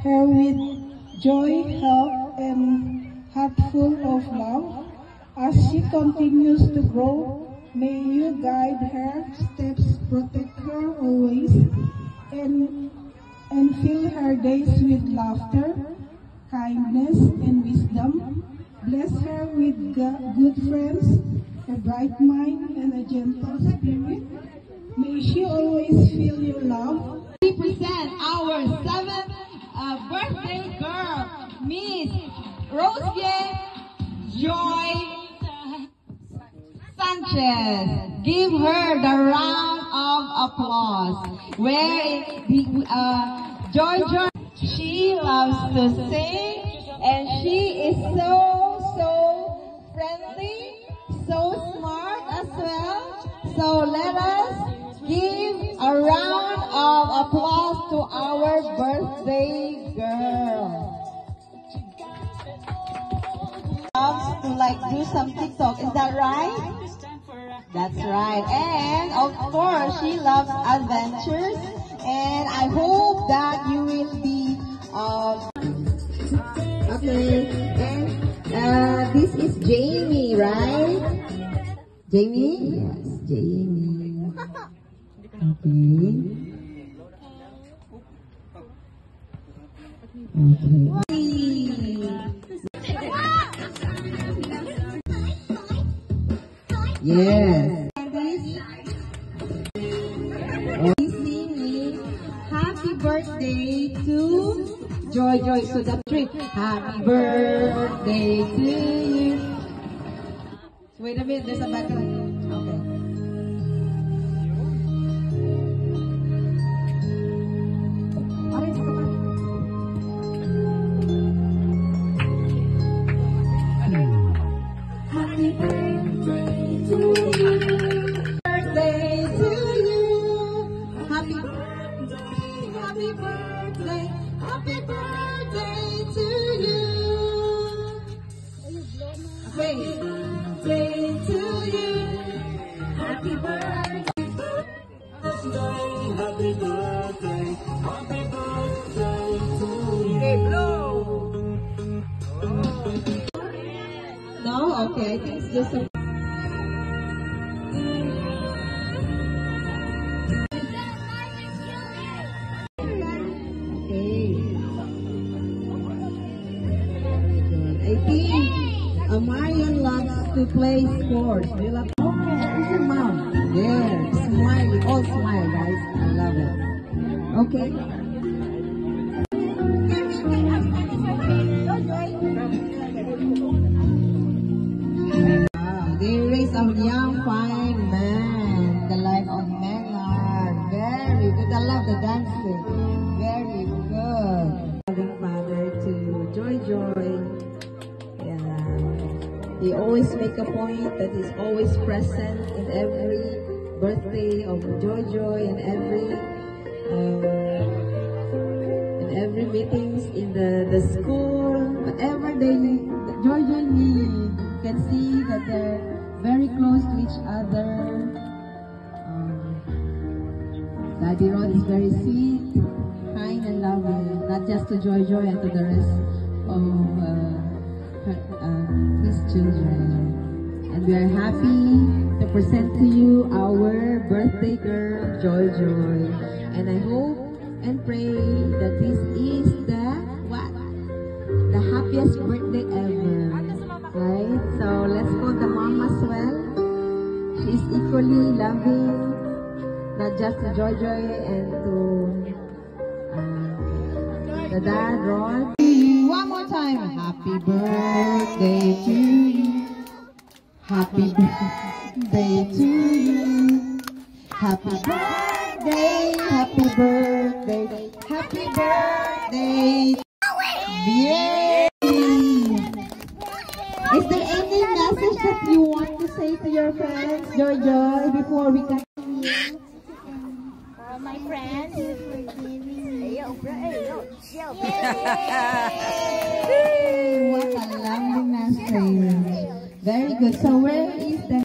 her with joy, health, and heart full of love. As she continues to grow, may you guide her steps, protect her always, and fill her days with laughter, kindness, and wisdom. Bless her with good friends, a bright mind, and a gentle spirit. May she always feel your love. We present our 7th birthday girl, Miss Rosie Joy Sanchez. Give her the round of applause. Where Joy, she loves to sing, and she is so friendly, so smart as well. So let us give a round of applause to our birthday girl. Loves to do some TikTok, is that right? That's right. And of course, she loves adventures, and I hope that you will be okay. And this is Jamie, right? Jamie? Yes, Jamie. Yes. Singing happy birthday to Joy. So the trip. Happy birthday to you. Wait a minute, there's a background. Okay. Happy birthday to you. Birthday to you. Happy birthday. Happy birthday. Happy birthday to you. Birthday to you. Happy birthday. Happy birthday. Happy birthday to you. Okay, blow. No? Okay, I think it's just a... I think Marian loves to play sports. Okay, it's your mom. There, smile, all smile, guys. I love it. Okay. They raise a young fine man, the life of Menard. Very good. I love the dancing. Very good. Loving father to Joy. He always make a point that he's always present in every birthday of Joy and every meetings in the school, whatever Joy need. You can see that they're very close to each other. Daddy Rod is very sweet, kind and loving, not just to Joy and to the rest of his children. And we are happy to present to you our birthday girl, Joy. And I hope and pray that this is the happiest birthday ever. Right? So let's call the mom as well. She is equally loving, not just to Joy and to the dad, Rod. One more time. Happy birthday to you. Happy birthday to you. Happy birthday. Happy birthday. Happy birthday. Yay! Is there any message that you want to say to your friends, Joy, before we continue? My friends, what a lovely message. Very good. So where is the